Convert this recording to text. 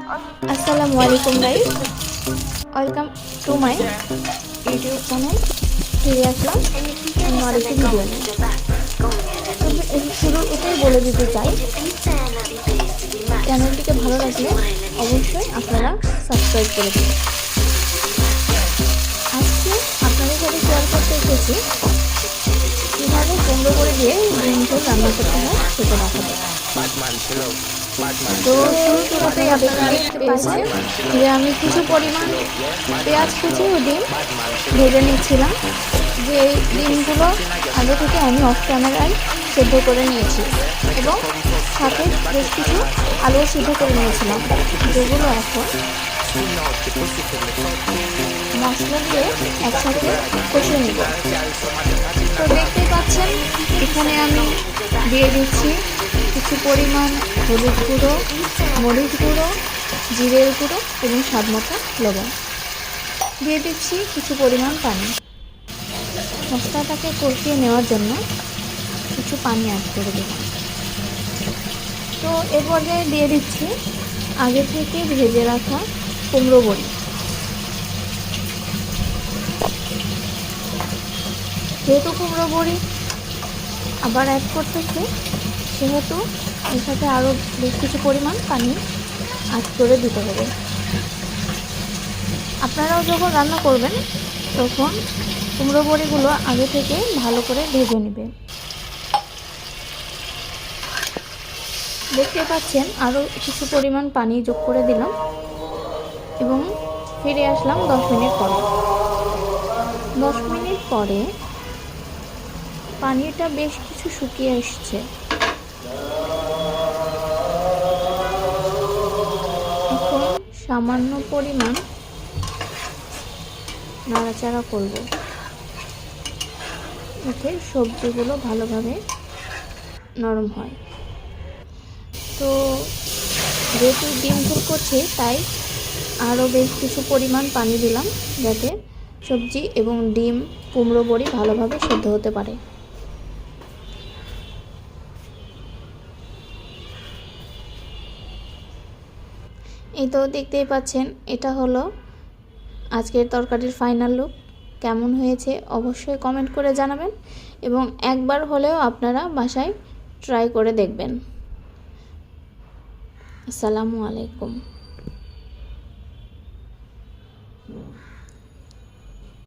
আসসালামু আলাইকুম guys, welcome to my YouTube channel. ফিরে আসলাম অন্য আরেকটি ভিডিও নিয়ে। তবে এই শুরুতেই বলে দিতে চাই, চ্যানেলটিকে ভালো লাগলে অবশ্যই আপনারা সাবস্ক্রাইব করে দিন। আজকে আপনাদের সাথে শেয়ার করতে এসেছি কীভাবে কুমড়ো বড়ি দিয়ে ডিম ঝোল রান্না করতে হয় সেটা দেখাবো। তো শুরুতেই আপনারা দেখতে পাচ্ছেন যে আমি কিছু পরিমাণ পেঁয়াজ কুচি ও ডিম ভেজে নিচ্ছিলাম। যে এই ডিমগুলো আগে থেকে আমি অফ ক্যামেরায় সেদ্ধ করে নিয়েছি এবং সাথে বেশ কিছু আলু সিদ্ধ করে নিয়েছিলাম, যেগুলো এখন মশলা দিয়ে একসাথে কষিয়ে নেব। তো দেখতেই পাচ্ছেন এখানে আমি দিয়ে দিচ্ছি কিছু পরিমাণ হলুদ গুঁড়ো, মরিচ গুঁড়ো, জিরের গুঁড়ো এবং স্বাদ মতো লবণ। দিয়ে দিচ্ছি কিছু পরিমাণ পানি। মশলাটাকে কষিয়ে নেওয়ার জন্য কিছু পানি অ্যাড করে দেব। তো এর পর্যায়ে দিয়ে দিচ্ছি আগে থেকে ভেজে রাখা কুমড়ো বড়ি। যেহেতু কুমড়ো বড়ি আবার অ্যাড করতেছি, সেহেতু এর সাথে আরও বেশ কিছু পরিমাণ পানি অ্যাড করে দিতে হবে। আপনারাও যখন রান্না করবেন তখন কুমড়ো বড়িগুলো আগে থেকে ভালো করে ভেজে নেবেন। দেখতে পাচ্ছেন আরও কিছু পরিমাণ পানি যোগ করে দিলাম এবং ফিরে আসলাম 10 মিনিট পরে। 10 মিনিট পরে পানিটা বেশ কিছু শুকিয়ে এসছে। এখন সামান্য পরিমাণ নাড়াচাড়া করব, যাতে সবজিগুলো ভালোভাবে নরম হয়। তো যেহেতু ডিম ঝোল করছি, তাই আরও বেশ কিছু পরিমাণ পানি দিলাম, যাতে সবজি এবং ডিম, কুমড়ো বড়ি ভালোভাবে সেদ্ধ হতে পারে। এই তো দেখতেই পাচ্ছেন, এটা হলো আজকের তরকারির ফাইনাল লুক। কেমন হয়েছে অবশ্যই কমেন্ট করে জানাবেন এবং একবার হলেও আপনারা বাসায় ট্রাই করে দেখবেন। আসসালামু আলাইকুম।